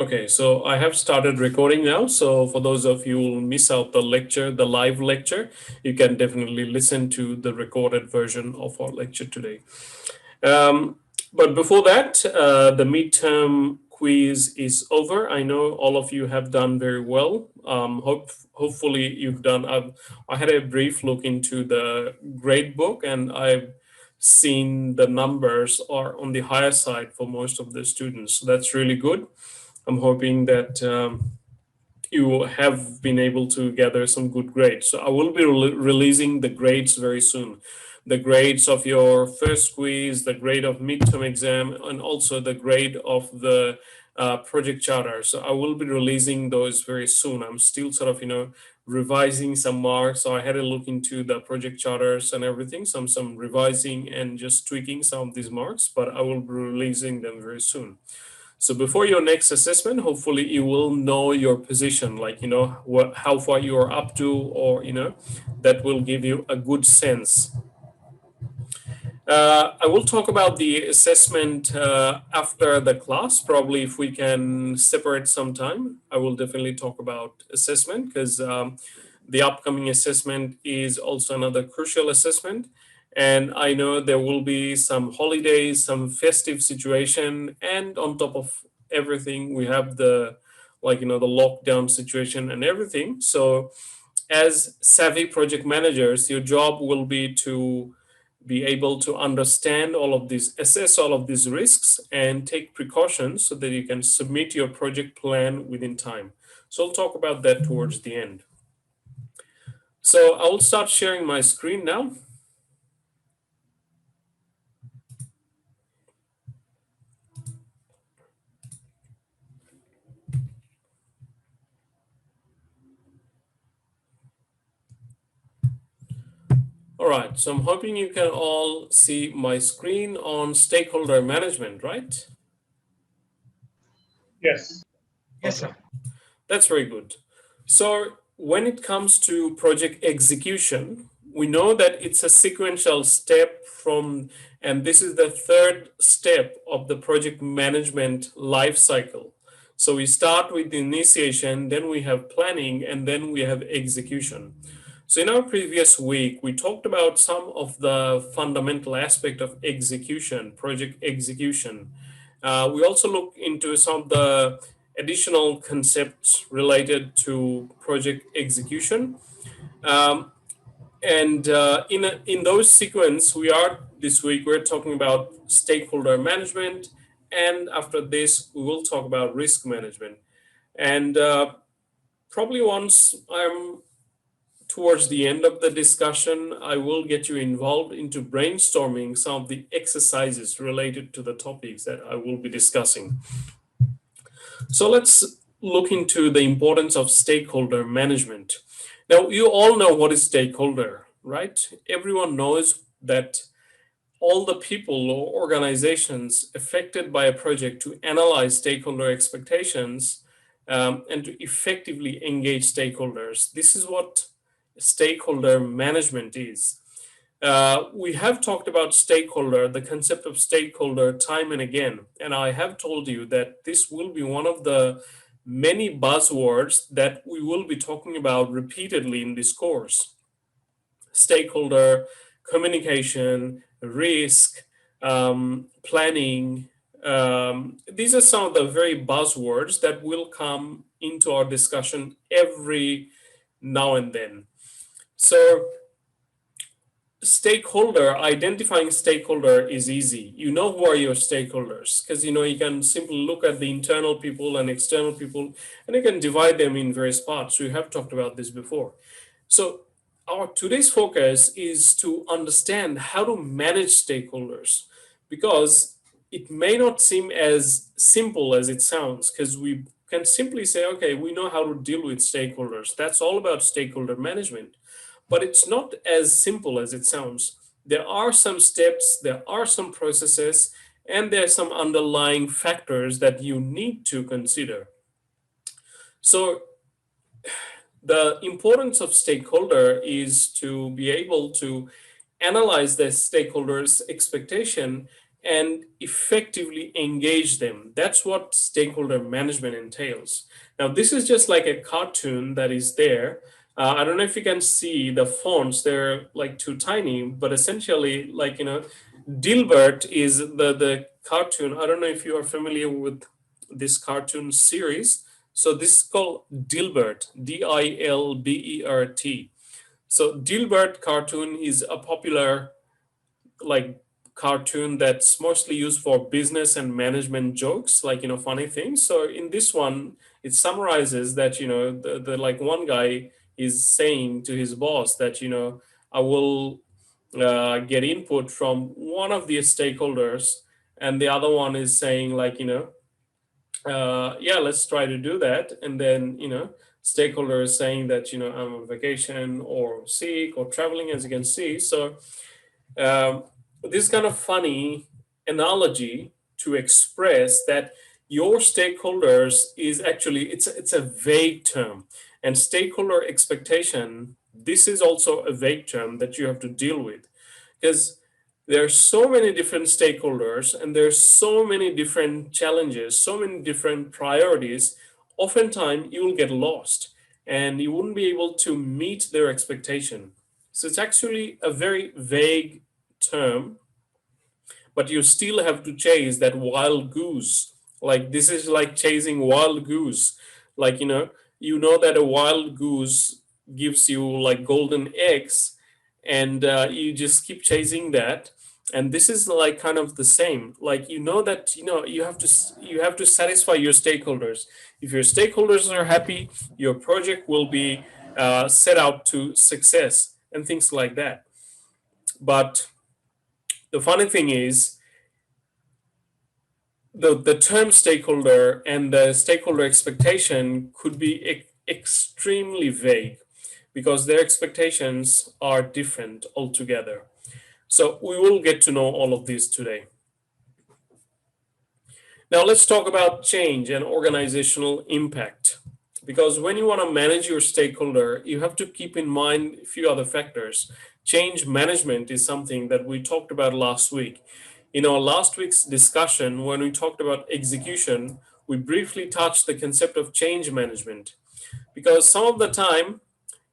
Okay, so I have started recording now. So for those of you who miss out the lecture, the live lecture, you can definitely listen to the recorded version of our lecture today. Um, but before that, the midterm quiz is over. I know all of you have done very well. Hopefully you've done. I had a brief look into the grade book, and I've seen the numbers are on the higher side for most of the students. So that's really good. I'm hoping that you have been able to gather some good grades. So I will be releasing the grades very soon. The grades of your first quiz, the grade of midterm exam, and also the grade of the project charter. So I will be releasing those very soon. I'm still sort of, revising some marks. So I had a look into the project charters and everything. Some revising and just tweaking some of these marks, but I will be releasing them very soon. So before your next assessment, hopefully you will know your position, like, how far you are up to, or, that will give you a good sense. I will talk about the assessment after the class. Probably if we can separate some time, I will definitely talk about assessment because the upcoming assessment is also another crucial assessment. And I know there will be some holidays, some festive situation, and on top of everything, we have the the lockdown situation and everything. So as savvy project managers, your job will be to be able to understand all of these, assess all of these risks, and take precautions so that you can submit your project plan within time. So I'll talk about that towards the end. So I will start sharing my screen now. All right, so I'm hoping you can all see my screen on stakeholder management, right? Yes. Yes, Okay, sir. that's very good. So when it comes to project execution, we know that it's a sequential step from, and this is the third step of the project management life cycle. So we start with the initiation, then we have planning, and then we have execution. So in our previous week, we talked about some of the fundamental aspect of execution, project execution. We also looked into some of the additional concepts related to project execution. Um, and in those sequence, we are this week we're talking about stakeholder management, and after this, we will talk about risk management. And probably once I'm towards the end of the discussion, I will get you involved into brainstorming some of the exercises related to the topics that I will be discussing. So let's look into the importance of stakeholder management. Now, you all know what is stakeholder, right? Everyone knows that all the people or organizations affected by a project to analyze stakeholder expectations and to effectively engage stakeholders. This is what stakeholder management is. We have talked about stakeholder, the concept of stakeholder, time and again. And I have told you that this will be one of the many buzzwords that we will be talking about repeatedly in this course. Stakeholder, communication, risk, planning. These are some of the very buzzwords that will come into our discussion every now and then. So stakeholder, identifying stakeholder is easy. You know who are your stakeholders because you can simply look at the internal people and external people, and you can divide them in various parts. We have talked about this before. So our today's focus is to understand how to manage stakeholders, because it may not seem as simple as it sounds, because we can simply say, okay, we know how to deal with stakeholders. That's all about stakeholder management. But it's not as simple as it sounds. There are some steps, there are some processes, and there are some underlying factors that you need to consider. So the importance of stakeholder is to be able to analyze the stakeholders' expectation and effectively engage them. That's what stakeholder management entails. Now, this is just like a cartoon that is there. I don't know if you can see the fonts, they're like too tiny, but essentially, like, Dilbert is the cartoon. I don't know if you are familiar with this cartoon series. So this is called Dilbert, Dilbert. So Dilbert cartoon is a popular like cartoon that's mostly used for business and management jokes, like funny things. So in this one, it summarizes that the like one guy is saying to his boss that I will get input from one of the stakeholders, and the other one is saying like yeah, let's try to do that. And then stakeholder is saying that I'm on vacation or sick or traveling, as you can see. So um, this kind of funny analogy to express that your stakeholders is actually it's a vague term, and stakeholder expectation, this is also a vague term that you have to deal with, because there are so many different stakeholders and there's so many different challenges, so many different priorities. Oftentimes you will get lost and you wouldn't be able to meet their expectation. So it's actually a very vague term, but you still have to chase that wild goose. Like this is like chasing wild goose. Like that a wild goose gives you like golden eggs, and you just keep chasing that. And this is like kind of the same. Like that you have to satisfy your stakeholders. If your stakeholders are happy, your project will be set out to success and things like that. But the funny thing is, the term stakeholder and the stakeholder expectation could be extremely vague because their expectations are different altogether. So we will get to know all of this today. Now let's talk about change and organizational impact. Because when you want to manage your stakeholder, you have to keep in mind a few other factors. Change management is something that we talked about last week. In our last week's discussion, when we talked about execution, we briefly touched the concept of change management. Because some of the time,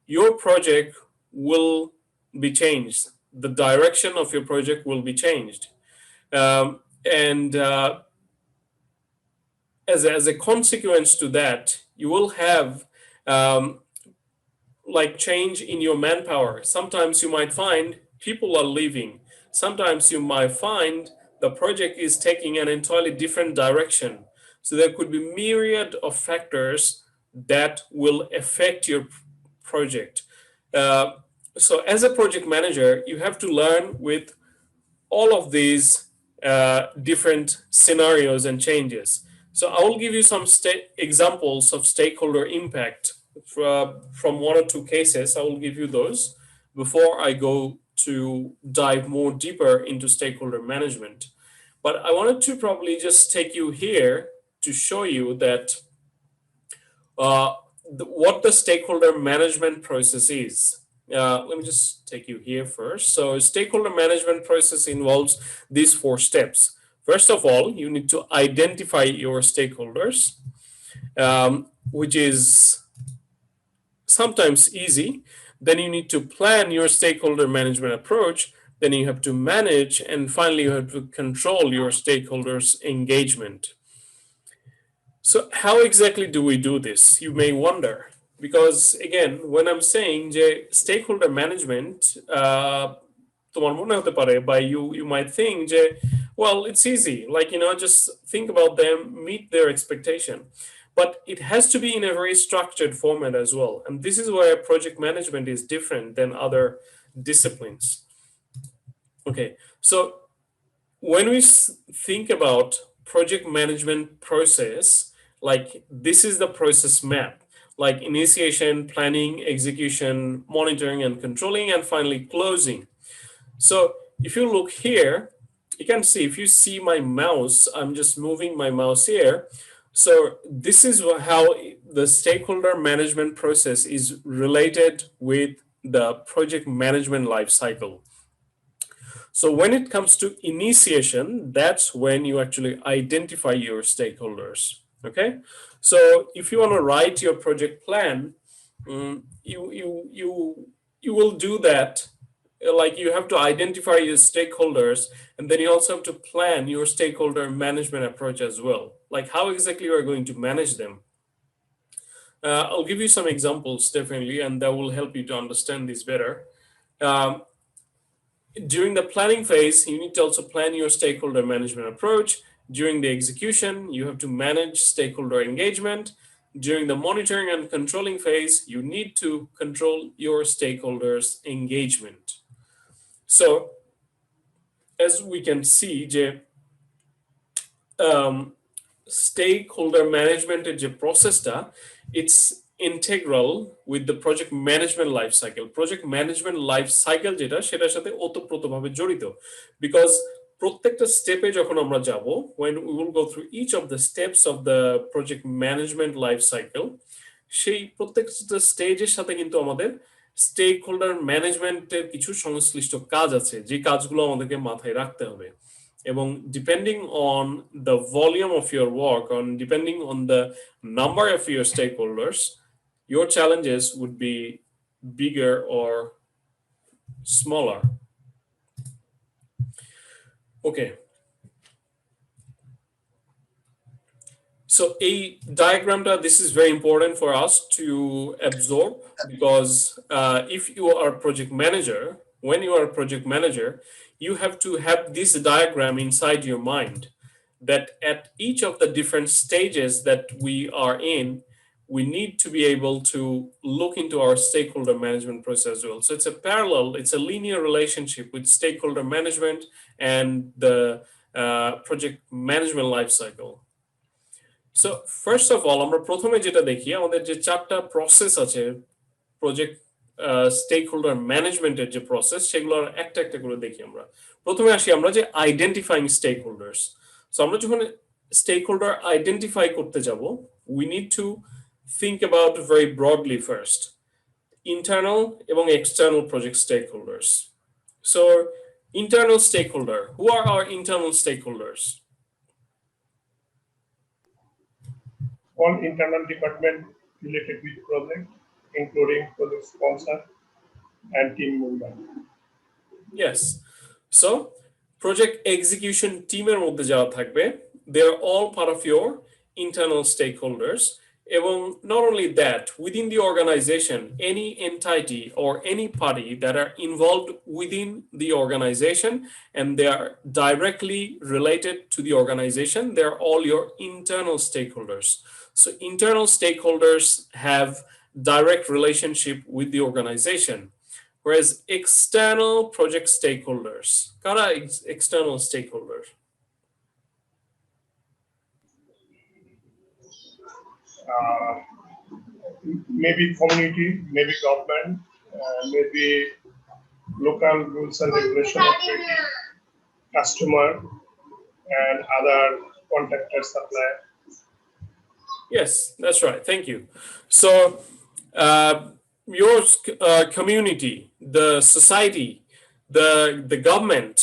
your project will be changed. The direction of your project will be changed. And as a consequence to that, you will have um, like change in your manpower. Sometimes you might find people are leaving. Sometimes you might find the project is taking an entirely different direction. So there could be myriad of factors that will affect your project. Uh, so as a project manager, you have to learn with all of these different scenarios and changes. So I will give you some examples of stakeholder impact from one or two cases. I will give you those before I go to dive more deeper into stakeholder management. But I wanted to probably just take you here to show you that uh, what the stakeholder management process is. Let me just take you here first. So stakeholder management process involves these four steps. First of all, you need to identify your stakeholders, which is sometimes easy. Then you need to plan your stakeholder management approach. Then you have to manage, and finally you have to control your stakeholders' engagement. So, how exactly do we do this? You may wonder. Because again, when I'm saying যে stakeholder management, তোমার মনে হতে পারে, by you might think যে, well, it's easy. Like, just think about them, meet their expectation. But it has to be in a very structured format as well. And this is where project management is different than other disciplines. Okay, so when we think about project management process, like this is the process map, like initiation, planning, execution, monitoring and controlling, and finally closing. So if you look here, you can see, if you see my mouse, I'm just moving my mouse here. So this is how the stakeholder management process is related with the project management life cycle. So when it comes to initiation, that's when you actually identify your stakeholders. Okay. So if you want to write your project plan, you will do that. Like you have to identify your stakeholders, and then you also have to plan your stakeholder management approach as well. Like how exactly you are going to manage them. I'll give you some examples definitely, and that will help you to understand this better. Um, During the planning phase, you need to also plan your stakeholder management approach. During the execution, you have to manage stakeholder engagement. During the monitoring and controlling phase, you need to control your stakeholders' engagement. So, as we can see, Jay, um, stakeholder management যে প্রসেসটা it's integral with the project management life cycle. Project management life cycle যেটা সেটার সাথে ওতপ্রোতভাবে জড়িত, because প্রত্যেকটা স্টেপে যখন আমরা যাব, when we will go through each of the steps of the project management life cycle, সেই প্রত্যেকটা স্টেজের সাথে কিন্তু আমাদের স্টেক হোল্ডার ম্যানেজমেন্টের কিছু সংশ্লিষ্ট কাজ আছে, যে কাজগুলো আমাদেরকে মাথায় রাখতে হবে। এবং depending on the volume of your work, on depending on the number of your stakeholders, your challenges would be bigger or smaller. Okay. So a diagram, this is very important for us to absorb, because if you are a project manager, when you are a project manager, you have to have this diagram inside your mind, that at each of the different stages that we are in, we need to be able to look into our stakeholder management process as well. So it's a parallel, it's a linear relationship with stakeholder management and the project management life cycle. So first of all, আমরা প্রথমে যেটা দেখি, আমাদের যে চারটা process আছে project stakeholder ম্যানেজমেন্টের যে প্রসেস, সেগুলো একটা একটা করে দেখি। আমরা প্রথমে আসি আমরা যে আইডেন্টিফাইং স্টেকহোল্ডার্স। সো আমরা যখন স্টেকহোল্ডার আইডেন্টিফাই করতে যাব, we need to think about very broadly first internal এবং external project stakeholders. So internal stakeholder, who are our internal stakeholders? All internal department related with project, including project sponsor and team member. Yes. So project execution teamer মধ্যে যারা থাকবে, they are all part of your internal stakeholders. এবং not only that, within the organization, any entity or any party that are involved within the organization and they are directly related to the organization, they're all your internal stakeholders. So internal stakeholders have direct relationship with the organization, whereas external project stakeholders, কারা external stakeholders? Maybe community, maybe government, maybe local rules and regulation authority, customer, and other contractor supplier. Yes, that's right. Thank you. So your community, the society, the government,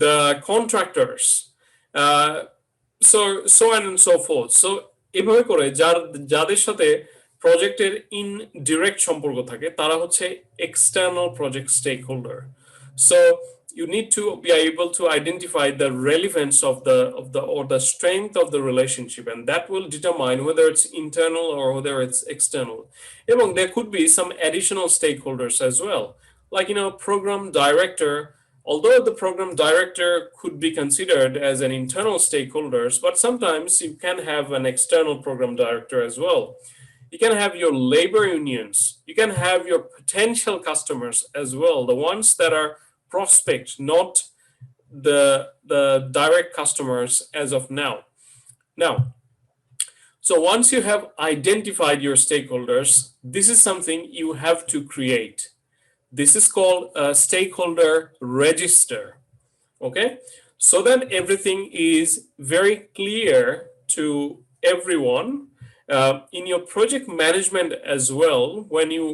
the contractors, so on and so forth. So এভাবে করে যাদের সাথে প্রজেক্টের indirect সম্পর্ক থাকে, তারা হচ্ছে external project stakeholder. So you need to be able to identify the relevance of the strength of the relationship, and that will determine whether it's internal or whether it's external. এবং there could be some additional stakeholders as well, like program director. Although the program director could be considered as an internal stakeholder, but sometimes you can have an external program director as well. You can have your labor unions, you can have your potential customers as well, the ones that are prospect, not the direct customers as of now. So once you have identified your stakeholders, this is something you have to create. This is called a stakeholder register. Okay, so that everything is very clear to everyone. In your project management as well, when you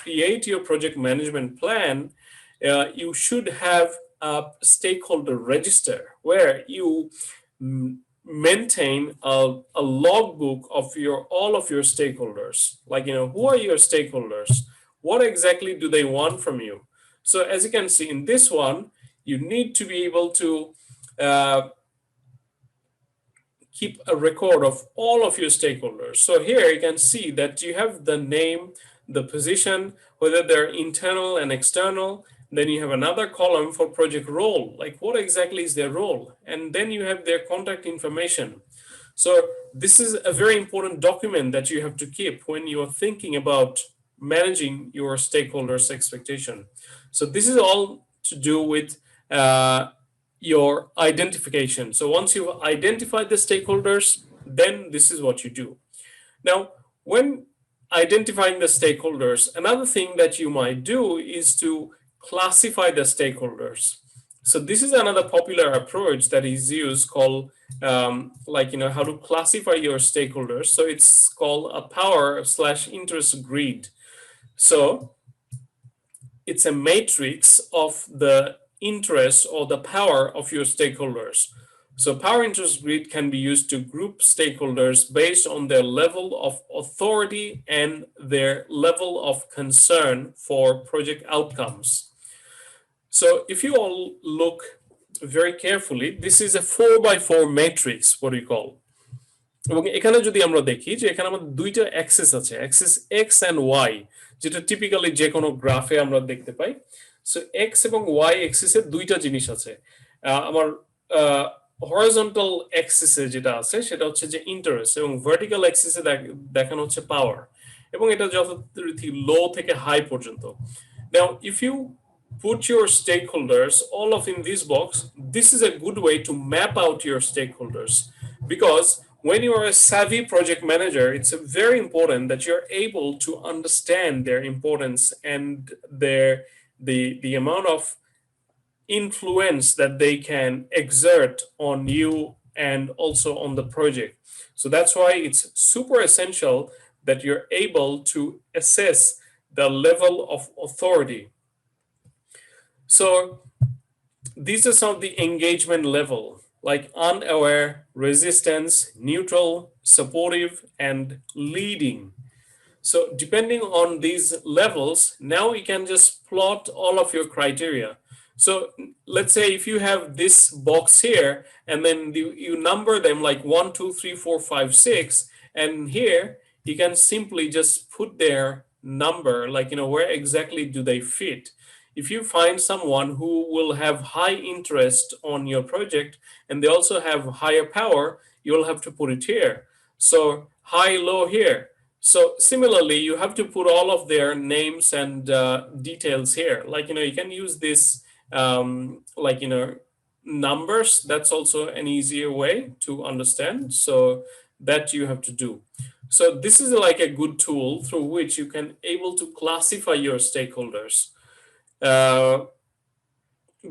create your project management plan, you should have a stakeholder register where you maintain a logbook of your all of your stakeholders. Like, who are your stakeholders? What exactly do they want from you? So as you can see in this one, you need to be able to uh, keep a record of all of your stakeholders. So here you can see that you have the name, the position, whether they're internal and external. Then you have another column for project role, like what exactly is their role? And then you have their contact information. So this is a very important document that you have to keep when you are thinking about managing your stakeholders' expectation. So this is all to do with your identification. So once you've identified the stakeholders, then this is what you do. Now, when identifying the stakeholders, another thing that you might do is to classify the stakeholders. So this is another popular approach that is used called how to classify your stakeholders. So it's called a power/interest grid. So it's a matrix of the interest or the power of your stakeholders. So power interest grid can be used to group stakeholders based on their level of authority and their level of concern for project outcomes. So if you all look very carefully, this is a 4x4 matrix, what we call. এবং এখানে যদি আমরা দেখি যে এখানে আমাদের দুইটা Axis আছে, অ্যাক্সিস এক্স অ্যান্ড ওয়াই, যেটা টিপিক্যালি যে কোনো গ্রাফে আমরা দেখতে পাই। সো এক্স এবং ওয়াই অ্যাক্সিসে দুইটা জিনিস আছে। আমার হরাইজন্টাল অ্যাক্সিসে যেটা আছে সেটা হচ্ছে যে ইন্টারেস্ট, এবং ভার্টিক্যাল অ্যাক্সিসে দেখানো হচ্ছে পাওয়ার, এবং এটা যথারীতি লো থেকে হাই পর্যন্ত। Now, if you put your stakeholders all of in this box, this is a good way to map out your stakeholders, because when you are a savvy project manager, it's very important that you're able to understand their importance and the amount of influence that they can exert on you and also on the project. So that's why it's super essential that you're able to assess the level of authority. So these are some of the engagement level, like unaware, resistance, neutral, supportive, and leading. So depending on these levels, now you can just plot all of your criteria. So let's say if you have this box here, and then you number them like 1, 2, 3, 4, 5, 6, and here you can simply just put their number, like, where exactly do they fit. If you find someone who will have high interest on your project and they also have higher power, you'll have to put it here. So high, low here. So similarly, you have to put all of their names and details here. Like, you can use this, numbers. That's also an easier way to understand. So that you have to do. So this is like a good tool through which you can able to classify your stakeholders.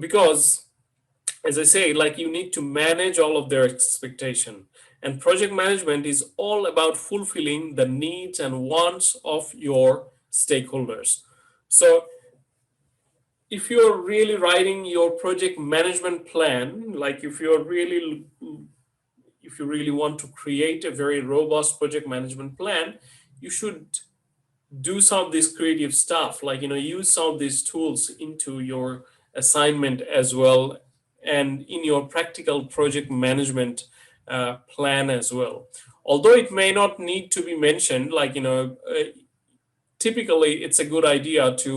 Because, as I say, like, you need to manage all of their expectation. And project management is all about fulfilling the needs and wants of your stakeholders. So if you're really writing your project management plan, like if you really want to create a very robust project management plan, you should do some of this creative stuff, like, use some of these tools into your assignment as well, and in your practical project management plan as well. Although it may not need to be mentioned, like, typically it's a good idea to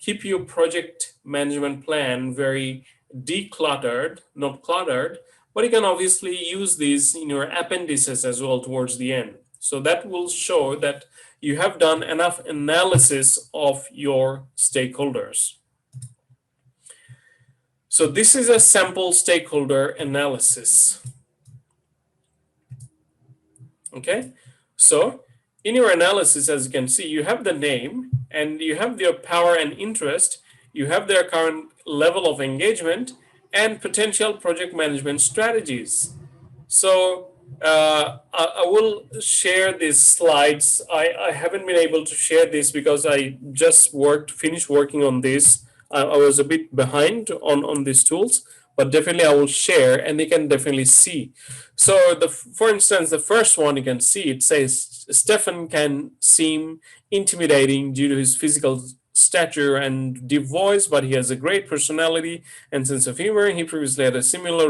keep your project management plan very decluttered, not cluttered, but you can obviously use these in your appendices as well towards the end. So that will show that you have done enough analysis of your stakeholders. So this is a sample stakeholder analysis. Okay, so in your analysis, as you can see, you have the name and you have their power and interest, you have their current level of engagement and potential project management strategies. So I will share these slides. I haven't been able to share this because I just finished working on this I was a bit behind on these tools, but definitely I will share and you can definitely see. So for instance, the first one you can see it says Stefan can seem intimidating due to his physical stature and deep voice, but he has a great personality and sense of humor. He previously had a similar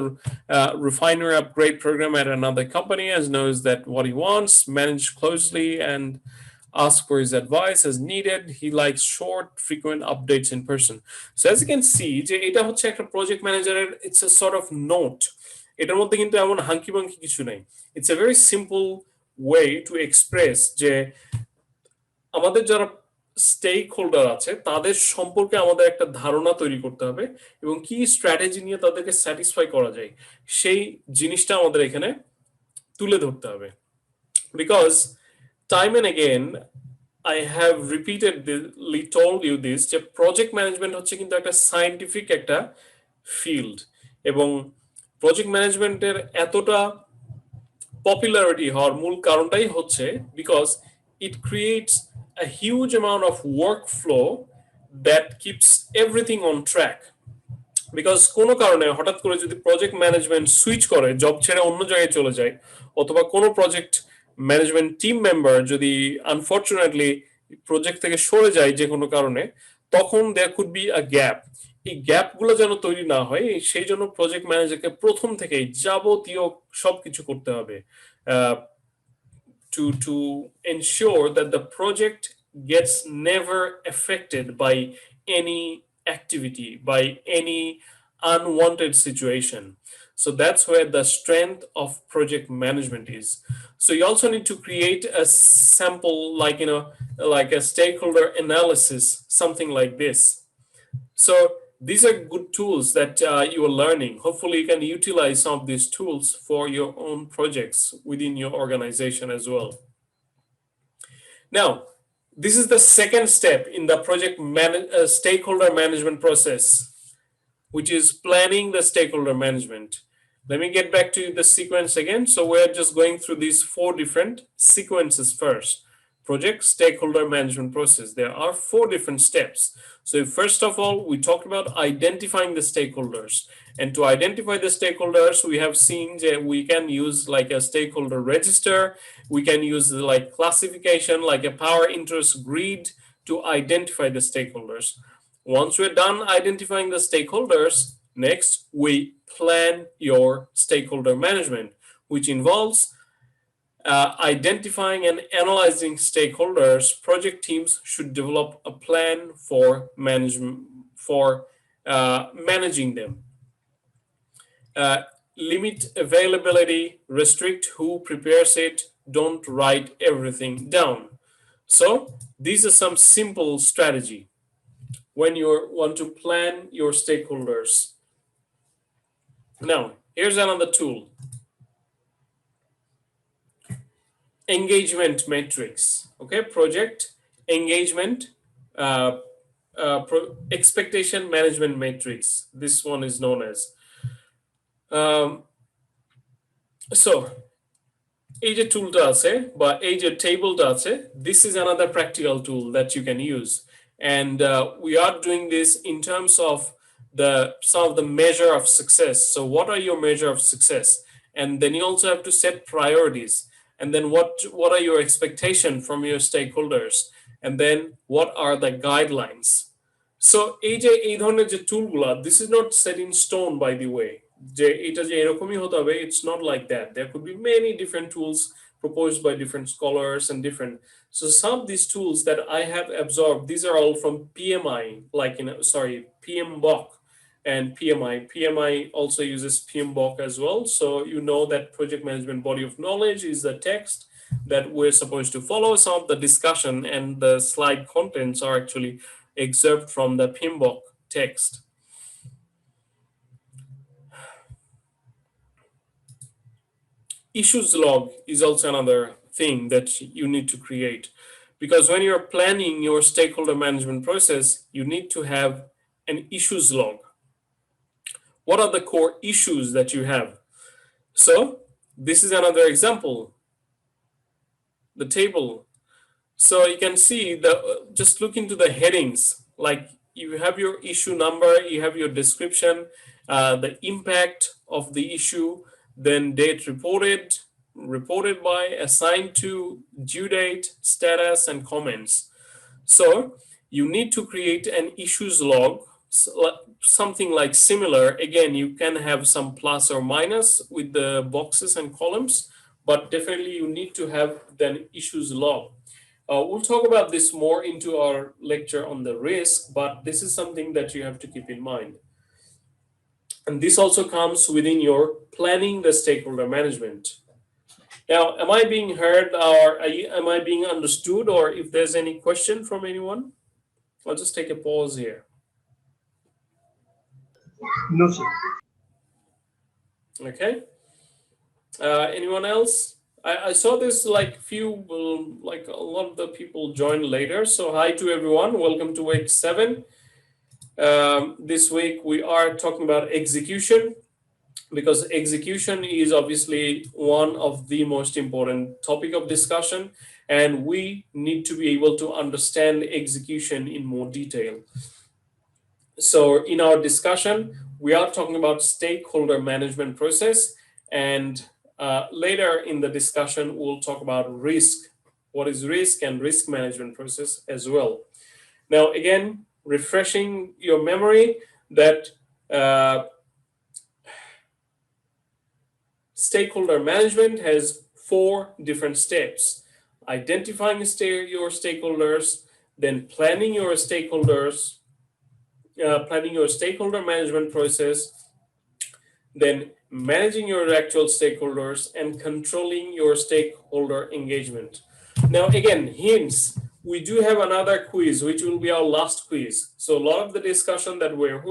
refiner upgrade program at another company, as knows that what he wants, manage closely and ask for his advice as needed. He likes short, frequent updates in person. So as you can see, যে এটা হচ্ছে একটা project ম্যানেজারের it's a sort of note. এটার মধ্যে কিন্তু এমন hunky পাঙ্কি কিছু নাই। It's a very simple way to express যে আমাদের যারা স্টেক হোল্ডার আছে তাদের সম্পর্কে আমাদের একটা ধারণা তৈরি করতে হবে এবং কি স্ট্র্যাটেজি নিয়ে তাদেরকে স্যাটিসফাই করা যায় সেই জিনিসটা আমাদের এখানে তুলে ধরতে হবে। Because time and again I have repeatedly told you this যে প্রজেক্ট ম্যানেজমেন্ট হচ্ছে কিন্তু একটা সায়েন্টিফিক একটা ফিল্ড এবং প্রজেক্ট ম্যানেজমেন্টের এতটা পপুলারিটি হওয়ার মূল কারণটাই হচ্ছে because it creates a huge amount of workflow that keeps everything on track. Because কোনো কারণে হঠাৎ করে যদি প্রজেক্ট ম্যানেজমেন্ট সুইচ করে জব ছেড়ে অন্য জায়গায় চলে যায় অথবা কোনো প্রজেক্ট ম্যানেজমেন্ট টিম মেম্বার যদি আনফর্চুনেটলি প্রজেক্ট থেকে সরে যায় যে কোনো কারণে তখন there could be a gap. এই গ্যাপগুলো যেন তৈরি না হয় সেই জন্য প্রজেক্ট ম্যানেজারকে প্রথম থেকেই যাবতীয় সবকিছু করতে হবে to ensure that the project gets never affected by any activity, by any unwanted situation. So that's where the strength of project management is. So you also need to create a sample, like like a stakeholder analysis, something like this. So these are good tools that you are learning. Hopefully, you can utilize some of these tools for your own projects within your organization as well. Now, this is the second step in the stakeholder management process, which is planning the stakeholder management. Let me get back to the sequence again. So we're just going through these four different sequences first. Project stakeholder management process. There are four different steps. So first of all, we talked about identifying the stakeholders. And to identify the stakeholders, we have seen that we can use like a stakeholder register. We can use like classification, like a power interest grid to identify the stakeholders. Once we're done identifying the stakeholders, next we plan your stakeholder management, which involves identifying and analyzing stakeholders. Project teams should develop a plan for management for managing them. Limit availability, restrict who prepares it, don't write everything down. So these are some simple strategy when you want to plan your stakeholders. Now, here's another tool. Engagement matrix. Okay, project engagement expectation management matrix. This one is known as. So এই যে টুলটা আছে বা এই যে টেবলটা আছে, this is another practical tool that you can use, and we are doing this in terms of some of the measure of success. So what are your measure of success? And then you also have to set priorities, and then what are your expectation from your stakeholders, and then what are the guidelines. So এই ধরনের যে টুলগুলা, this is not set in stone, by the way, যে এটা যে এরকমই হতে হবে, it's not like that. There could be many different tools proposed by different scholars and different. So some of these tools that I have absorbed, these are all from PMI, like PMBOK and PMI. PMI also uses PMBOK as well. So you know that project management body of knowledge is the text that we're supposed to follow. Some of the discussion and the slide contents are actually excerpt from the PMBOK text. Issues log is also another thing that you need to create, because when you're planning your stakeholder management process, you need to have an issues log. What are the core issues that you have? So this is another example, the table. So you can see just look into the headings, like you have your issue number, you have your description, the impact of the issue, then date reported, reported by, assigned to, due date, status, and comments. So you need to create an issues log, something like similar. Again, you can have some plus or minus with the boxes and columns, but definitely you need to have an issues log. We'll talk about this more into our lecture on the risk, but this is something that you have to keep in mind. And this also comes within your planning the stakeholder management. Now, am I being heard, or am I being understood, or if there's any question from anyone? I'll just take a pause here. No, sir. Okay. Anyone else? I saw this like few, like a lot of the people joined later. So hi to everyone. Welcome to week 7. This week we are talking about execution, because execution is obviously one of the most important topic of discussion, and we need to be able to understand execution in more detail. So in our discussion, we are talking about stakeholder management process, and later in the discussion, we'll talk about risk. What is risk and risk management process as well. Now, again, refreshing your memory that stakeholder management has 4 different steps: identifying your stakeholders, then planning your stakeholders, planning your stakeholder management process, then managing your actual stakeholders, and controlling your stakeholder engagement. Now, again, hints, we do have another quiz, which will be our last quiz. So a lot of the discussion that we're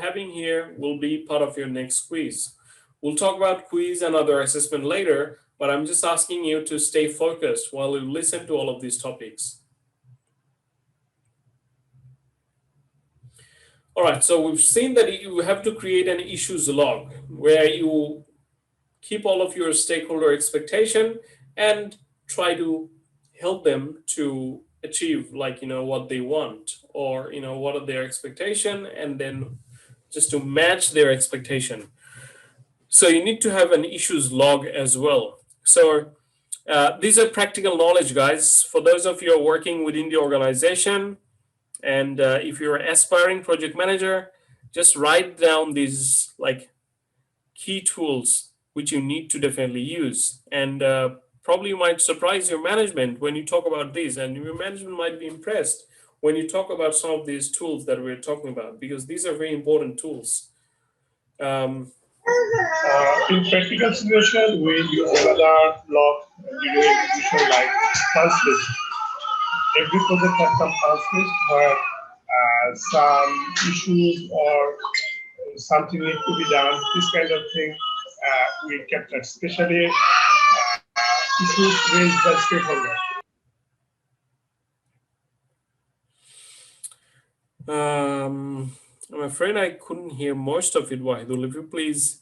having here will be part of your next quiz. We'll talk about quiz and other assessment later, but I'm just asking you to stay focused while you listen to all of these topics. All right, so we've seen that you have to create an issues log where you keep all of your stakeholder expectation and try to help them to achieve, like, what they want, or, what are their expectation, and then just to match their expectation. So you need to have an issues log as well. So these are practical knowledge, guys. For those of you who are working within the organization, and if you're an aspiring project manager, just write down these like key tools which you need to definitely use. And probably you might surprise your management when you talk about these, and your management might be impressed when you talk about some of these tools that we're talking about, because these are very important tools. In practical situation, we use another log during execution like punch list. Every project has some punch list where some issues or something need to be done. This kind of thing we capture, especially issues raised by stakeholders. I'm afraid I couldn't hear most of it, Wahidul. If you please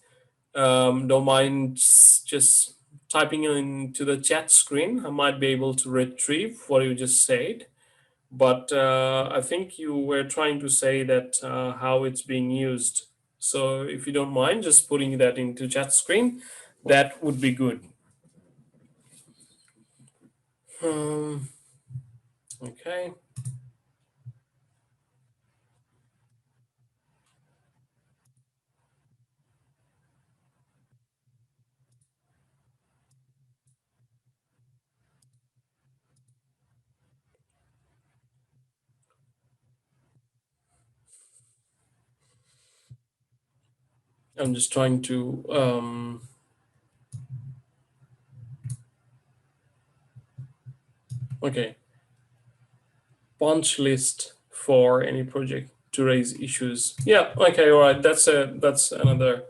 don't mind just typing into the chat screen, I might be able to retrieve what you just said. But I think you were trying to say that how it's being used. So if you don't mind just putting that into chat screen, that would be good. Okay. I'm just trying to okay, punch list for any project to raise issues. Yeah, okay, all right. That's another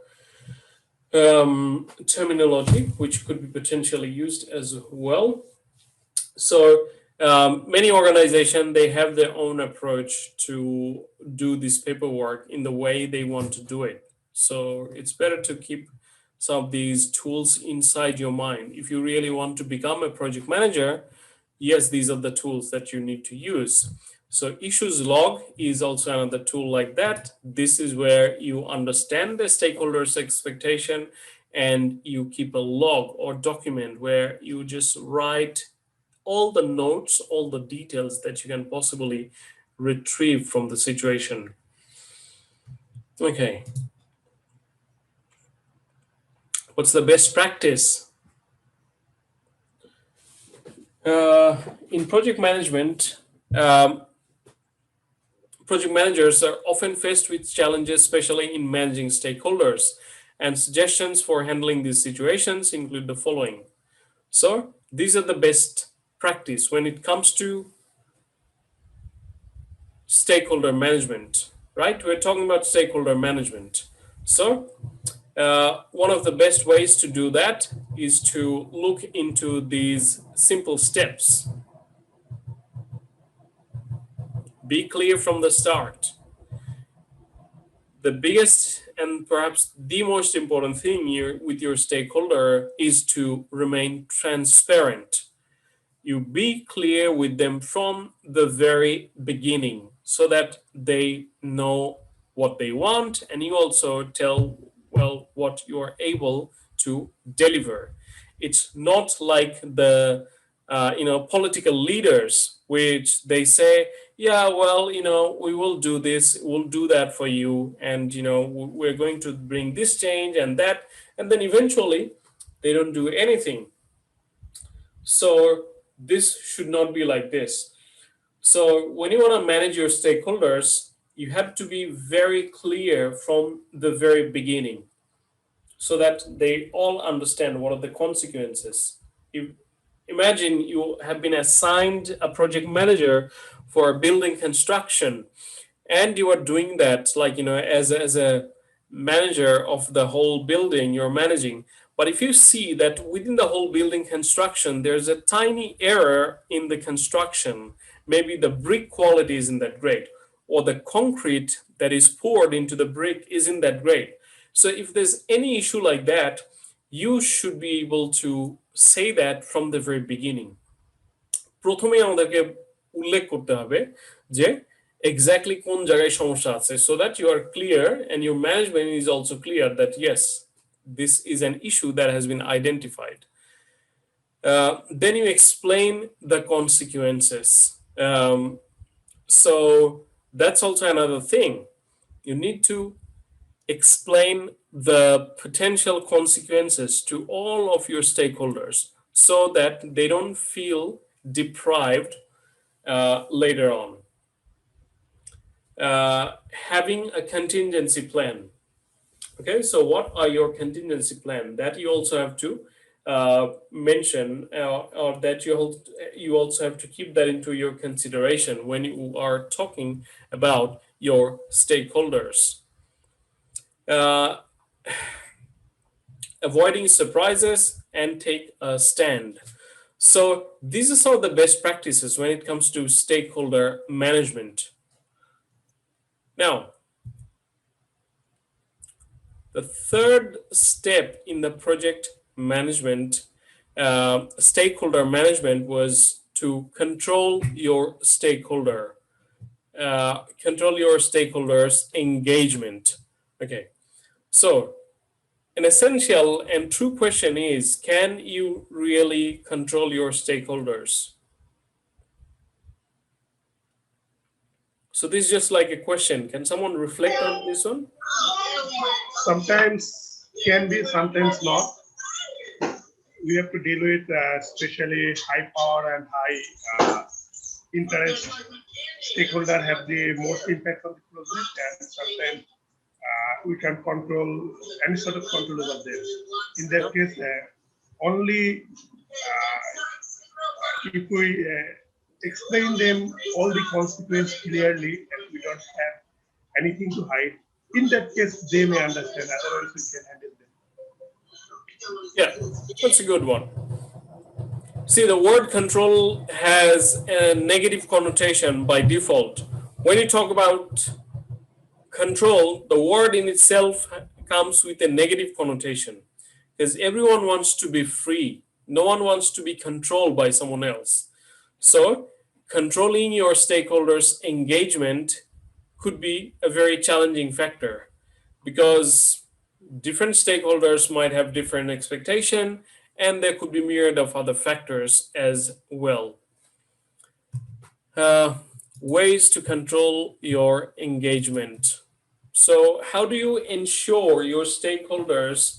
terminology which could be potentially used as well. So many organizations, they have their own approach to do this paperwork in the way they want to do it. So it's better to keep some of these tools inside your mind. If you really want to become a project manager, yes, these are the tools that you need to use. So issues log is also another tool like that. This is where you understand the stakeholders' expectation and you keep a log or document where you just write all the notes, all the details that you can possibly retrieve from the situation. Okay, what's the best practice? In project management, um, project managers are often faced with challenges, especially in managing stakeholders. And suggestions for handling these situations include the following. So, these are the best practice when it comes to stakeholder management, right? We're talking about stakeholder management. So, one of the best ways to do that is to look into these simple steps. Be clear from the start. The biggest and perhaps the most important thing here with your stakeholder is to remain transparent. You be clear with them from the very beginning so that they know what they want, and you also tell well what you are able to deliver. It's not like the political leaders which they say, yeah, well, we will do this, we'll do that for you, and we're going to bring this change and that, and then eventually they don't do anything. So this should not be like this. So when you want to manage your stakeholders, you have to be very clear from the very beginning so that they all understand what are the consequences. If, imagine you have been assigned a project manager for building construction, and you are doing that like as a manager of the whole building you're managing. But if you see that within the whole building construction there's a tiny error in the construction, maybe the brick quality isn't that great, or the concrete that is poured into the brick isn't that great. So if there's any issue like that, you should be able to say that from the very beginning. প্রথমে আমাদেরকে উল্লেখ করতে হবে যে exactly কোন জায়গায় সমস্যা আছে, so that you are clear and your management is also clear that yes, this is an issue that has been identified. Then you explain the consequences. So that's also another thing. You need to explain the potential consequences to all of your stakeholders so that they don't feel deprived later on. Having a contingency plan. Okay, so what are your contingency plan? That you also have to mention, or that you also have to keep that into your consideration when you are talking about your stakeholders. Avoiding surprises and take a stand. So these are some of the best practices when it comes to stakeholder management. Now, the third step in the project management, stakeholder management, was to control your stakeholders' engagement. Okay, so an essential and true question is, can you really control your stakeholders? So this is just like a question. Can someone reflect on this one? Sometimes can be, sometimes not. We have to deal with especially high power and high interest stakeholder have the most impact on the project, and sometimes we can control any sort of control over them. In that case, only if we explain them all the consequences clearly and we don't have anything to hide, in that case they may understand, otherwise we can handle them. Yeah, that's a good one. See, the word control has a negative connotation by default. When you talk about control, the word in itself comes with a negative connotation because everyone wants to be free. No one wants to be controlled by someone else. So, controlling your stakeholders' engagement could be a very challenging factor because different stakeholders might have different expectation, and there could be myriad of other factors as well. uh, Ways to control your engagement. So how do you ensure your stakeholders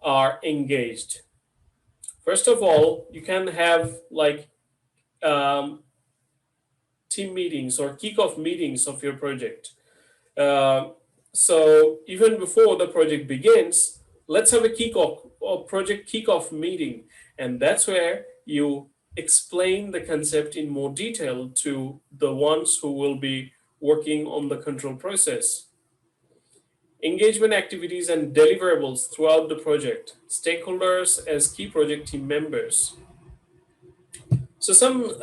are engaged? First of all, you can have like um, team meetings or kickoff meetings of your project. Uh, so even before the project begins, let's have a kickoff or project kickoff meeting, and that's where you explain the concept in more detail to the ones who will be working on the control process. Engagement activities and deliverables throughout the project, stakeholders as key project team members. So some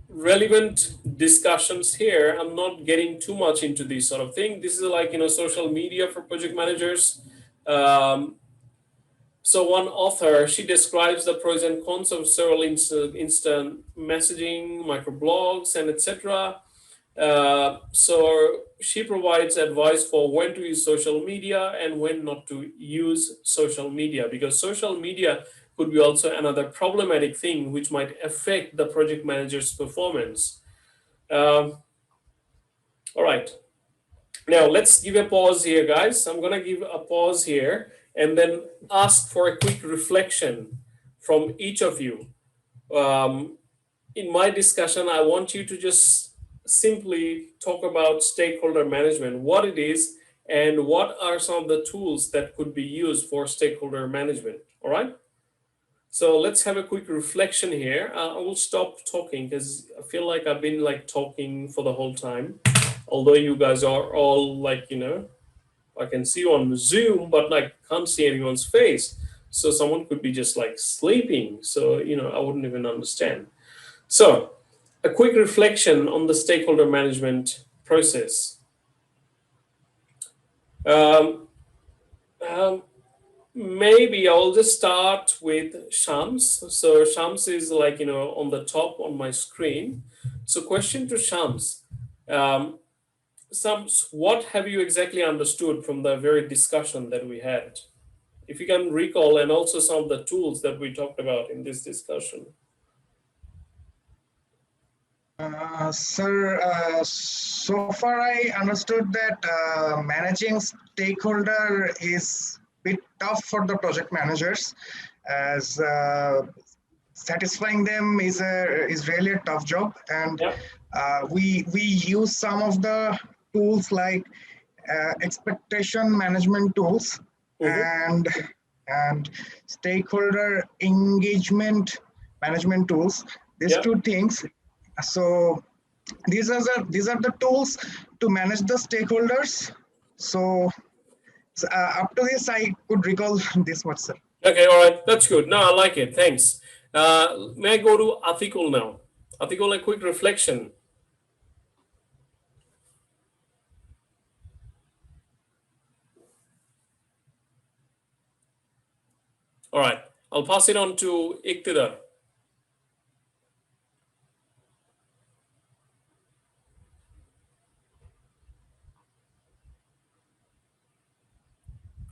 relevant discussions here. I'm not getting too much into this sort of thing. This is like, social media for project managers. Um, so one author, she describes the pros and cons of several instant messaging, microblogs, and etc. So she provides advice for when to use social media and when not to use social media, because social media could be also another problematic thing which might affect the project manager's performance. Um, all right, now let's give a pause here, guys. I'm gonna give a pause here and then ask for a quick reflection from each of you. Um, in my discussion, I want you to just simply talk about stakeholder management, what it is, and what are some of the tools that could be used for stakeholder management. All right. So let's have a quick reflection here. I will stop talking because I feel like I've been like talking for the whole time. Although you guys are all like, I can see you on Zoom, but like can't see anyone's face. So someone could be just like sleeping. So, I wouldn't even understand. So, a quick reflection on the stakeholder management process. Um, um, Maybe I'll just start with Shams. So, Shams is like, on the top on my screen. So, question to Shams. Um, Shams, what have you exactly understood from the very discussion that we had? If you can recall, and also some of the tools that we talked about in this discussion. Sir, so far I understood that managing stakeholder is a bit tough for the project managers, as satisfying them is really a tough job, and Yeah. we use some of the tools like expectation management tools Mhm. and stakeholder engagement management tools. These Yeah. two things. So these are the tools to manage the stakeholders. So, up to this, I could recall this much, sir. Okay, all right, that's good. No, I like it. Thanks. May I go to Atikul now? Atikul, a quick reflection. All right, I'll pass it on to Iqtidar.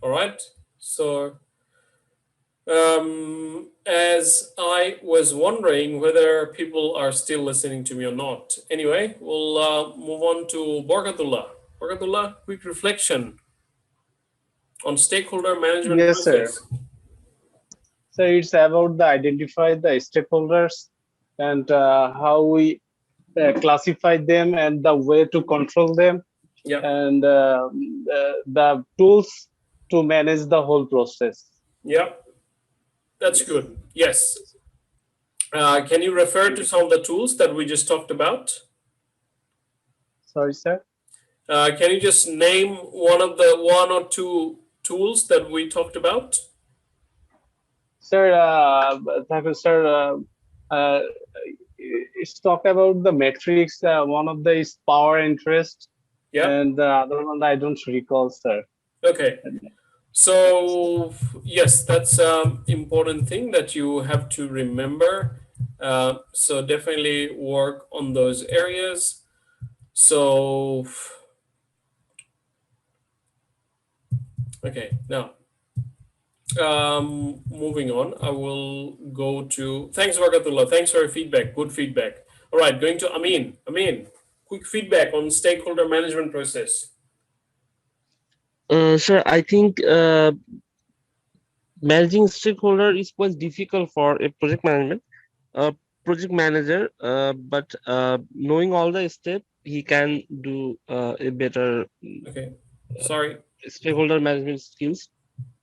All right, so as I was wondering whether people are still listening to me or not. Anyway, we'll move on to Borgatullah. Borgatullah, quick reflection on stakeholder management Yes, sir. process. So it's about the identify the stakeholders and how we classify them and the way to control them Yeah, and the tools to manage the whole process. yeah, that's Yes. good. Yes. Can you refer to some of the tools that we just talked about? Sorry, sir. Can you just name one or two tools that we talked about? Sir, thank you, sir. Uh, it's talk about the metrics. One of the is power interest, Yeah. and the other one I don't recall, sir. Okay. So yes, that's important thing that you have to remember. So definitely work on those areas. So, okay, now moving on, I will go to, thanks Wagatullah, thanks for your feedback, good feedback. All right, going to Amin. Amin, quick feedback on stakeholder management process. Sure, I think managing stakeholder is quite difficult for a project management project manager, but knowing all the steps, he can do a better Okay, sorry. stakeholder management skills.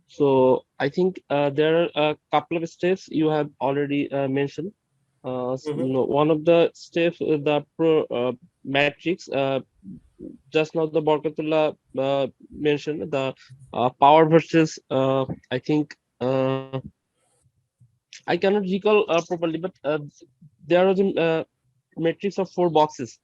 So I think there are a couple of steps you have already mentioned. One of the steps, the matrix, just now the Barkatullah mentioned the power versus, I think, I cannot recall properly, but there are the matrix of 4 boxes.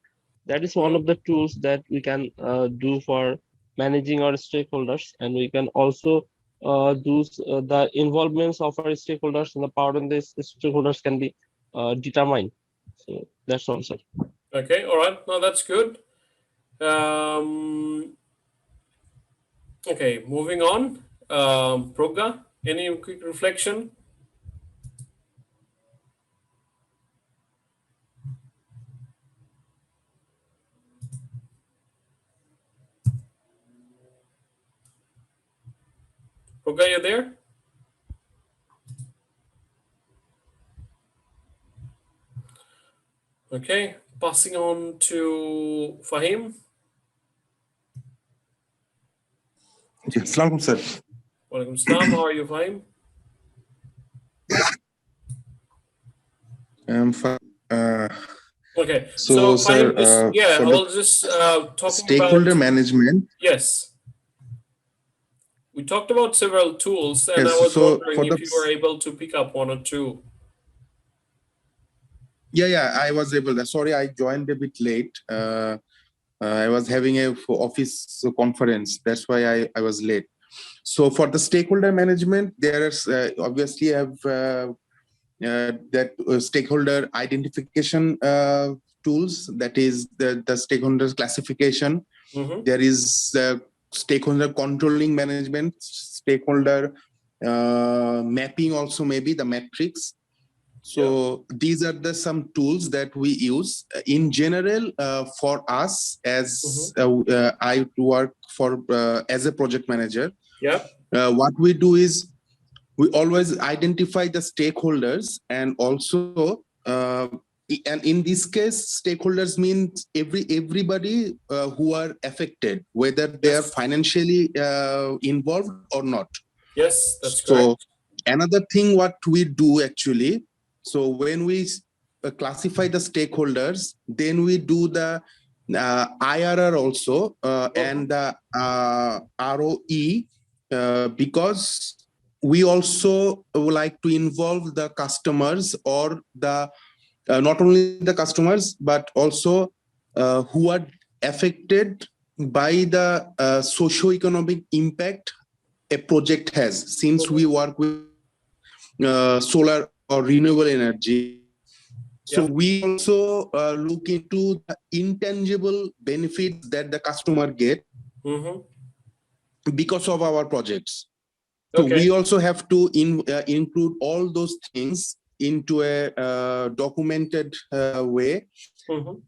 That is one of the tools that we can do for managing our stakeholders, and we can also do the involvements of our stakeholders, and the power on these stakeholders can be determined. So that's all, sir. Okay, all right, no, that's good. Um, okay, moving on. Progga, any quick reflection? Progga, you there? Okay, passing on to Fahim. Assalamualaikum, sir. Walaikum salam. How are you, Fahim? Fine. Okay, So, sir, Fahim, yeah, for I the will just talking stakeholder about, management, yes. We talked about several tools, and I yes. was So, wondering for if the you were able to pick up one or two. yeah, I was able. Sorry, I joined a bit late. I was having a office conference. That's why I was late. So, for the stakeholder management, there's obviously have that stakeholder identification tools. That is the stakeholder classification. There is stakeholder controlling management, stakeholder mapping, also maybe the metrics. So these are the some tools that we use in general for us as I work for as a project manager. Yeah. What we do is we always identify the stakeholders, and also and in this case stakeholders means everybody who are affected, whether they are financially involved or not. Yes, that's So correct. another thing what we do actually, so when we classify the stakeholders, then we do the IRR also and the ROE, because we also would like to involve the customers, or the not only the customers but also who are affected by the socio-economic impact a project has, since we work with solar or renewable energy. So we also look into the intangible benefits that the customer get because of our projects. So we also have to include all those things into a documented way.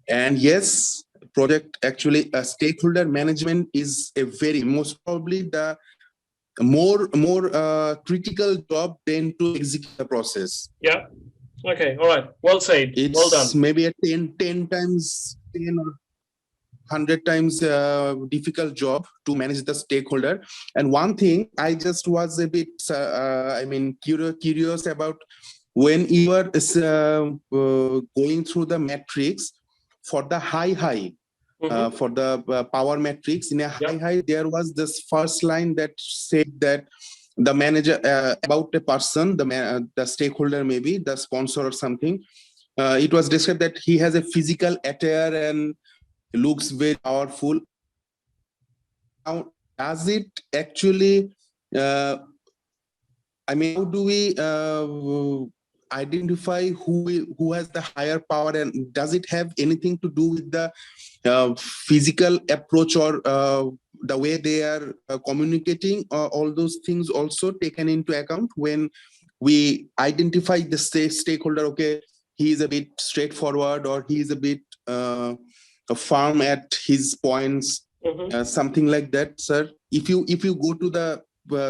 And yes, project actually stakeholder management is a very most probably the more critical job than to execute the process. Yeah. Okay. All right. Well said. It's well done. Maybe a 10 times 10 or 100 times difficult job to manage the stakeholder. And one thing I just was a bit curious about, when you are going through the metrics for the high for the power metrics in a high, there was this first line that said that the manager about a person, the stakeholder, maybe the sponsor or something, it was described that he has a physical attire and looks very powerful. Now, does it actually how do we identify who has the higher power, and does it have anything to do with the physical approach or the way they are communicating? All those things also taken into account when we identify the stakeholder. Okay, he is a bit straightforward, or he is a bit firm at his points, something like that, sir. If you go to the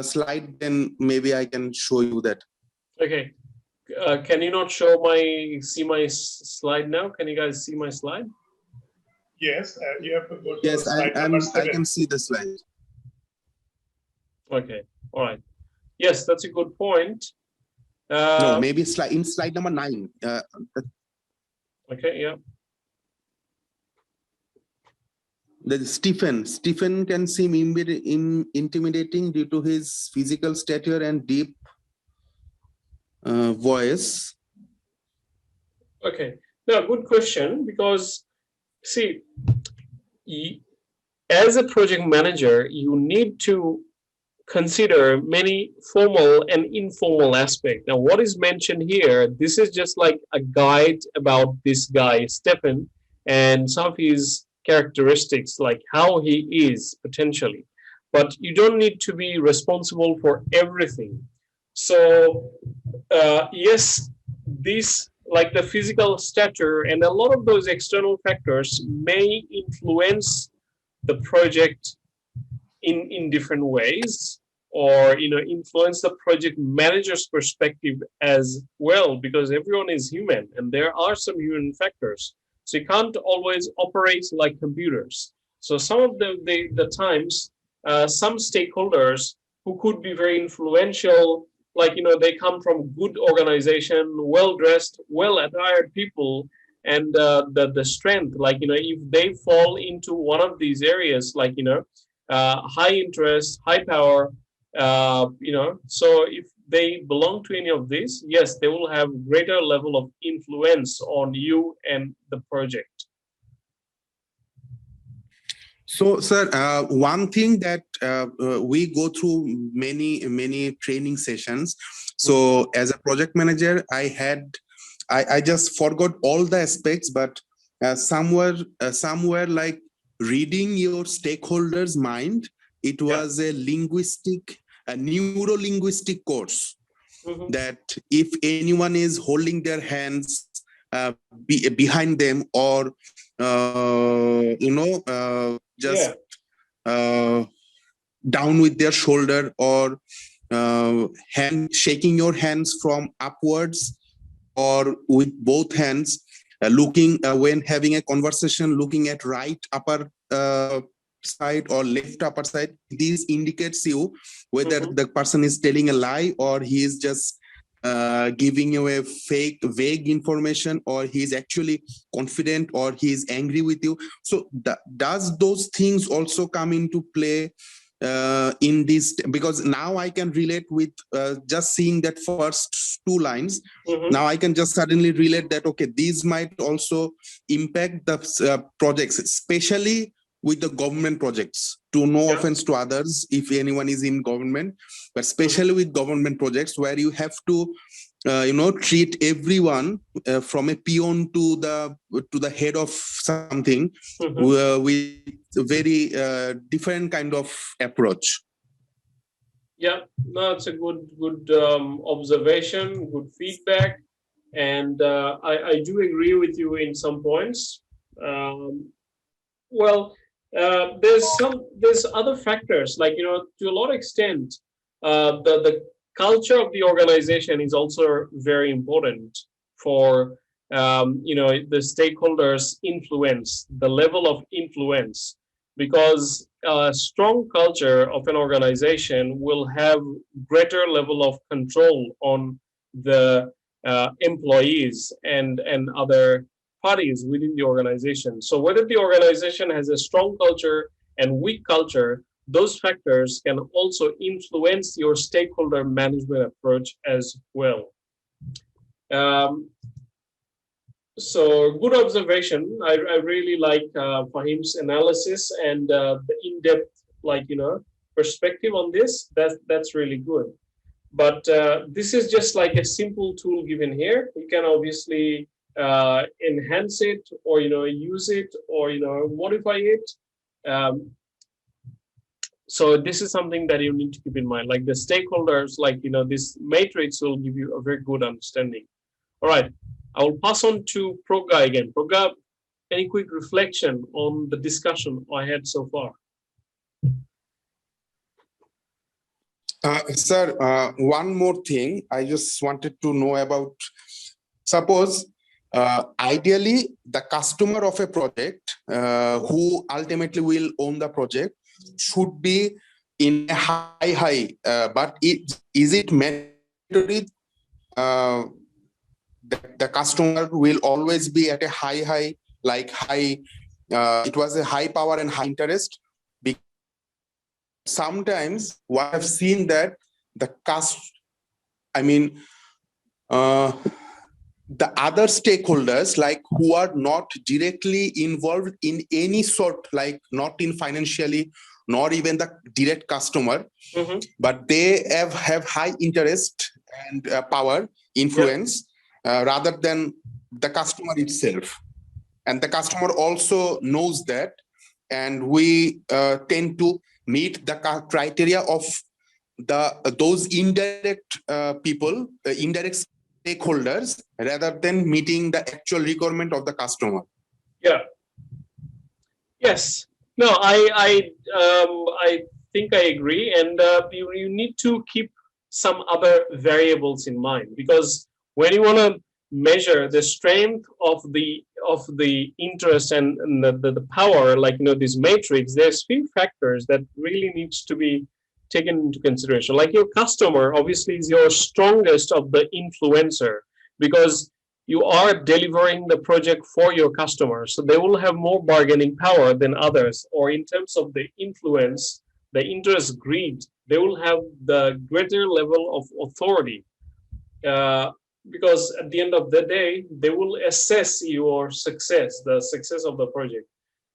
slide, then maybe I can show you that. Okay. Can you not see my slide now? Can you guys see my slide? Yes, you have to go to Yes, slide number 7. I can see the slide. Okay. All right. Yes, that's a good point. No, maybe in slide number 9. Okay. Yeah. The Stephen can seem intimidating due to his physical stature and deep voice. Okay. Now, good question, because see, as a project manager, you need to consider many formal and informal aspects. Now, what is mentioned here, this is just like a guide about this guy, Stephen, and some of his characteristics, like how he is potentially. But you don't need to be responsible for everything. So, yes, this, like the physical stature and a lot of those external factors, may influence the project in different ways, or influence the project manager's perspective as well, because everyone is human and there are some human factors, so you can't always operate like computers. So some of the times, some stakeholders who could be very influential, like they come from good organization, well dressed, well attired people, and the strength, like if they fall into one of these areas, like high interest, high power, so if they belong to any of these, yes, they will have greater level of influence on you and the project. So, sir, one thing that we go through many training sessions. So, as a project manager, I just forgot all the aspects, but somewhere like reading your stakeholders' mind, it was a neuro-linguistic course. That if anyone is holding their hands behind them, or just down with their shoulder, or shaking your hands from upwards, or with both hands, looking when having a conversation, looking at right upper side or left upper side. This indicates you whether the person is telling a lie, or he is just giving you a vague information, or he is actually confident, or he is angry with you. So does those things also come into play in this? Because now I can relate with just seeing that first 2 lines. Now I can just suddenly relate that, okay, these might also impact the projects, especially with the government projects. To no offense to others if anyone is in government, but especially with government projects, where you have to treat everyone from a peon to the head of something with very different kind of approach. Yeah, no, it's a good observation, good feedback, and I do agree with you in some points. There's other factors, like to a lot of extent, the culture of the organization is also very important for the stakeholders' influence, the level of influence, because a strong culture of an organization will have greater level of control on the employees and other parties within the organization. So whether the organization has a strong culture and weak culture, those factors can also influence your stakeholder management approach as well. So good observation. I really like Fahim's analysis and the in-depth perspective on this. That's really good. But this is just like a simple tool given here. You can obviously enhance it, or use it, or modify it. Um, so this is something that you need to keep in mind. Like the stakeholders, like this matrix will give you a very good understanding. All right, I will pass on to Progga again. Progga, any quick reflection on the discussion I had so far? Sir, one more thing I just wanted to know about. Suppose ideally the customer of a project who ultimately will own the project should be in a high, but is it mandatory that the customer will always be at a high, like high, it was a high power and high interest? Sometimes what I've seen that the the other stakeholders, like who are not directly involved in any sort, like not in financially, nor even the direct customer, but they have high interest and power, influence, rather than the customer itself. And the customer also knows that, and we tend to meet the criteria of those indirect people, indirect stakeholders, rather than meeting the actual requirement of the customer. Yeah. Yes. No, I think I agree, and you need to keep some other variables in mind, because when you want to measure the strength of the interest and the power, like this matrix, there's few factors that really needs to be taken into consideration. Like your customer obviously is your strongest of the influencer, because you are delivering the project for your customers, so they will have more bargaining power than others. Or in terms of the influence, the interest greed, they will have the greater level of authority, because at the end of the day, they will assess your success, the success of the project.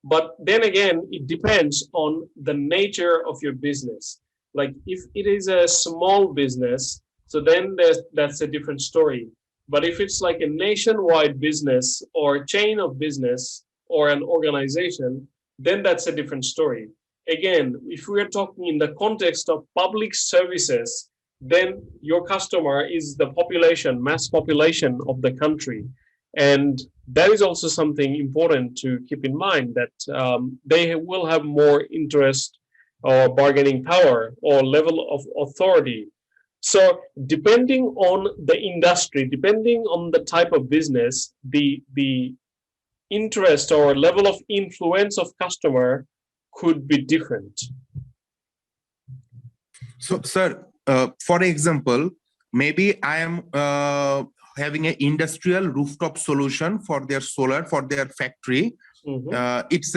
But then again, it depends on the nature of your business. Like if it is a small business, so then that's a different story. But if it's like a nationwide business or a chain of business or an organization, then that's a different story. Again, if we are talking in the context of public services, then your customer is the population, mass population of the country. And that is also something important to keep in mind, that they will have more interest or bargaining power or level of authority. So depending on the industry, depending on the type of business, the interest or level of influence of customer could be different. So, sir, for example, maybe I am having an industrial rooftop solution for their solar, for their factory. It's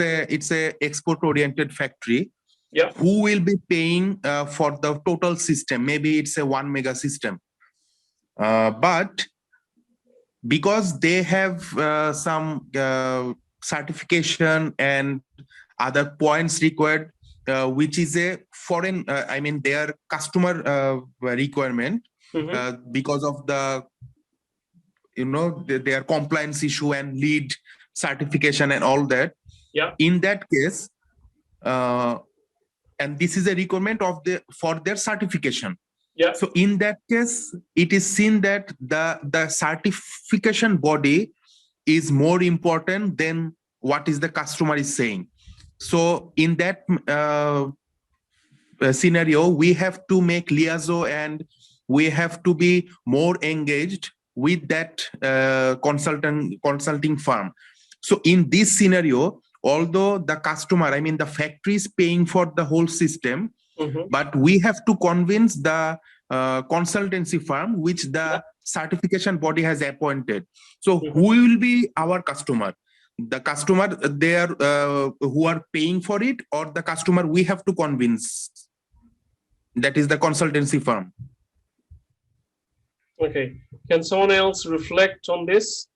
a export oriented factory. Yeah. Who will be paying for the total system? Maybe it's a 1 mega system, but because they have some certification and other points required, which is a foreign, their customer requirement, because of the their compliance issue and lead certification and all that. Yeah. In that case, and this is a requirement of for their certification. Yeah. So in that case, it is seen that the certification body is more important than what is the customer is saying. So in that scenario, we have to make liaison and we have to be more engaged with that consulting firm. So in this scenario, although the customer, the factory is paying for the whole system, but we have to convince the consultancy firm which the certification body has appointed. So who will be our customer? The customer, they are who are paying for it, or the customer we have to convince? That is the consultancy firm. Okay. Can someone else reflect on this?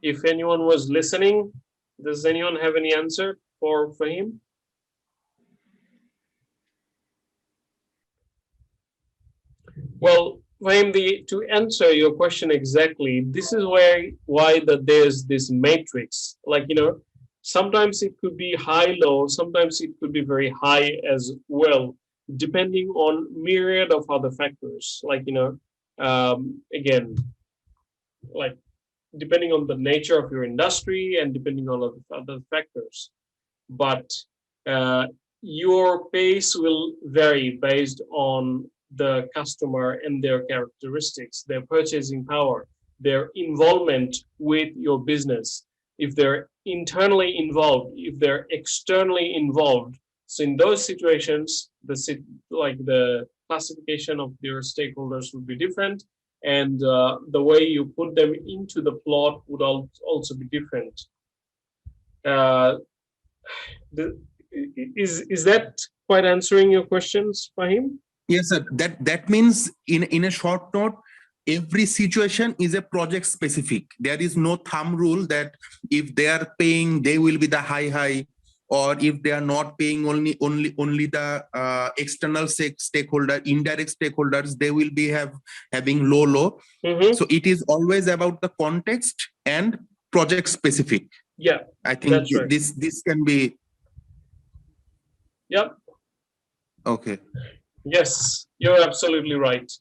If anyone was listening, does anyone have any answer for him? Well, Fahim, to answer your question exactly, this is why there's this matrix. Like, sometimes it could be high, low, sometimes it could be very high as well, depending on myriad of other factors. Like, again, like depending on the nature of your industry and depending on other factors. But uh, your pace will vary based on the customer and their characteristics, their purchasing power, their involvement with your business. If they're internally involved, if they're externally involved. So in those situations, the classification of your stakeholders would be different, and the way you put them into the plot would also be different. Uh, the, is that quite answering your questions, Fahim? Yes, sir. That means in a short note, every situation is a project specific. There is no thumb rule that if they are paying, they will be the high, or if they are not paying, only the external stakeholder, indirect stakeholders, they will be having low. Mm-hmm. So it is always about the context and project specific. Yeah, I think that's right. this can be. Yep. Okay. Yes, you're absolutely right.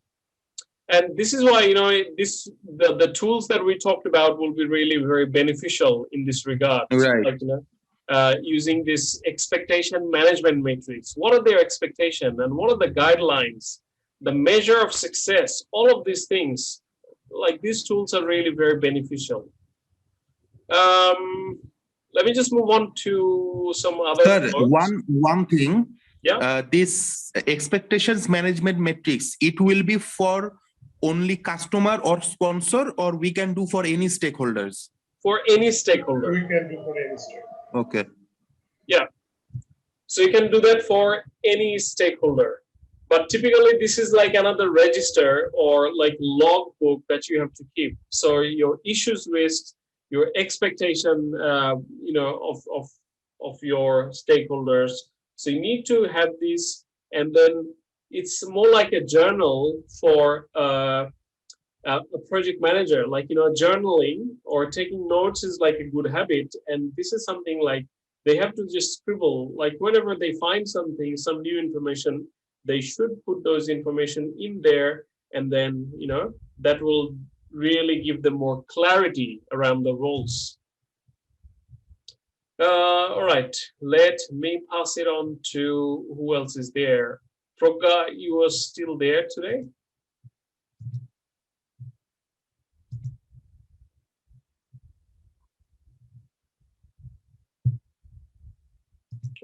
And this is why the tools that we talked about will be really very beneficial in this regard. Right. Like using this expectation management matrix. What are their expectations and what are the guidelines, the measure of success? All of these things, like these tools, are really very beneficial. Let me just move on to some other. Sir, one thing. Yeah. This expectations management matrix, it will be for only customer or sponsor, or we can do for any stakeholders? For any stakeholder. We can do for any stakeholder. Okay. Yeah. So you can do that for any stakeholder. But typically this is like another register or like log book that you have to keep. So your issues list, your expectation, of your stakeholders. So you need to have these, and then it's more like a journal for a project manager. Like, journaling or taking notes is like a good habit. And this is something like they have to just scribble, like whenever they find something, some new information, they should put those information in there. And then, that will really give them more clarity around the roles. All right, let me pass it on to who else is there. Progga, you are still there today?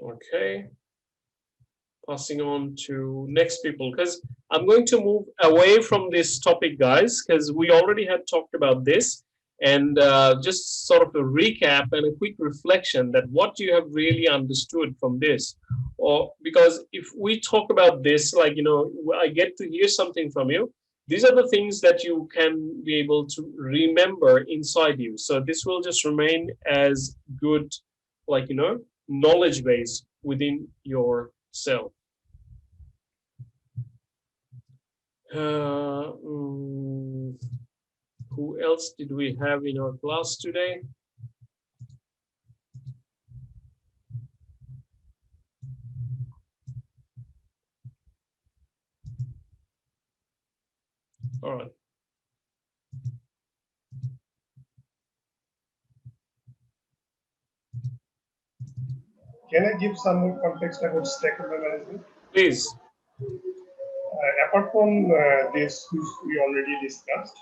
Okay. Passing on to next people, because I'm going to move away from this topic, guys, because we already had talked about this. And just sort of a recap and a quick reflection that what you have really understood from this. Or because if we talk about this, like, I get to hear something from you. These are the things that you can be able to remember inside you. So this will just remain as good, like, knowledge base within yourself. Who else did we have in our class today? All right. Can I give some more context about stakeholder management? Please. Apart from this, which we already discussed,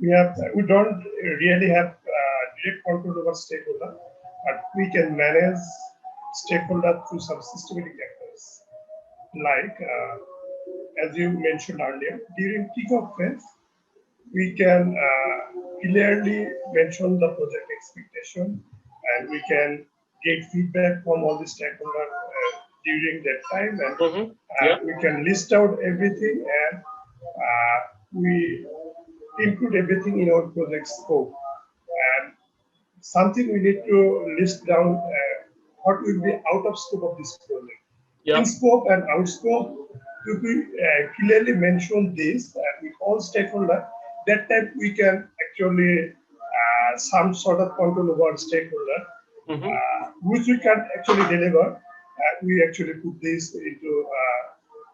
we don't really have direct control over stakeholder, but we can manage stakeholder through some systematic actors. Like, as you mentioned earlier, during kickoff phase, we can clearly mention the project expectation, and we can get feedback from all the stakeholders during that time, and we can list out everything, and we include everything in our project scope. And something we need to list down what will be out of scope of this project. In scope and out scope, if we clearly mention this with all stakeholders, that time we can actually some sort of control over stakeholder, Mhm. which we can actually deliver. We actually put this into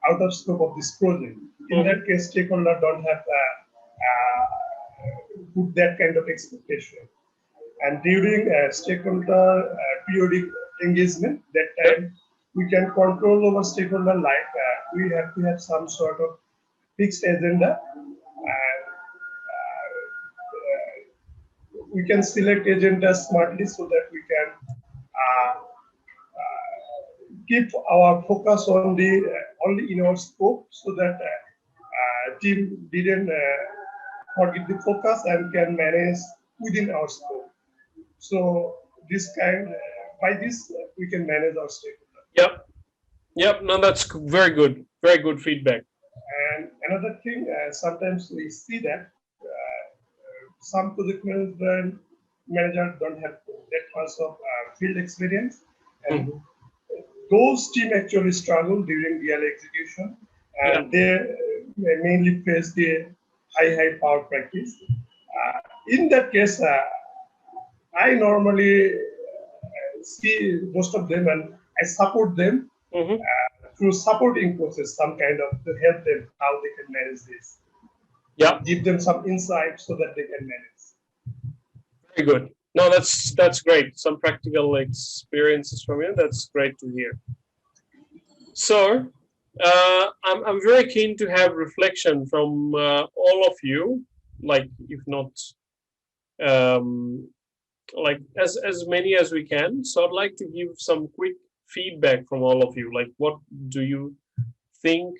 out of scope of this project. In Mhm. that case, stakeholder don't have put that kind of expectation. And during stakeholder periodic engagement, that Yep. time we can control over stakeholder like we have to have some sort of fixed agenda. And we can select agenda smartly so that we can keep our focus on the only in our scope so that team didn't forget the focus and can manage within our scope. So this kind, by this, we can manage our stakeholder. Yep. Yep. No, that's very good. Very good feedback. And another thing, sometimes we see that some project managers don't have that much of field experience, and Mhm. those teams actually struggle during real execution, Yep. and they mainly face the high power practice. In that case, I normally see most of them and I support them Mhm. through supporting process, some kind of to help them how they can manage this, Yep. give them some insight so that they can manage. Very good. No, that's great. Some practical experiences from you. That's great to hear. So, I'm very keen to have reflection from all of you, like if not um, like as many as we can. So I'd like to give some quick feedback from all of you. Like, what do you think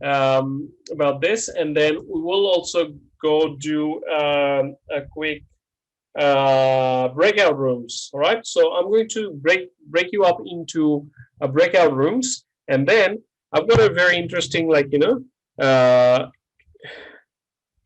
about this? And then we will also go do a quick breakout rooms. All right. So I'm going to break you up into breakout rooms, and then I've got a very interesting,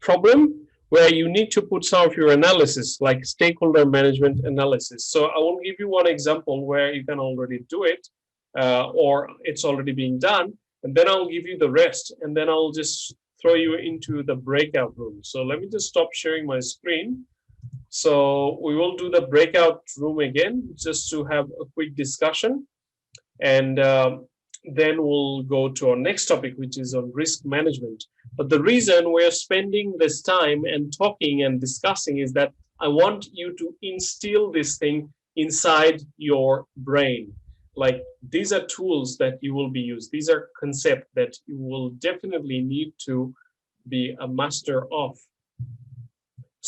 problem where you need to put some of your analysis, like stakeholder management analysis. So I will give you one example where you can already do it, or it's already being done, and then I'll give you the rest, and then I'll just throw you into the breakout room. So let me just stop sharing my screen. So we will do the breakout room again, just to have a quick discussion. And then we'll go to our next topic, which is on risk management. But the reason we're spending this time and talking and discussing is that I want you to instill this thing inside your brain. Like, these are tools that you will be used. These are concepts that you will definitely need to be a master of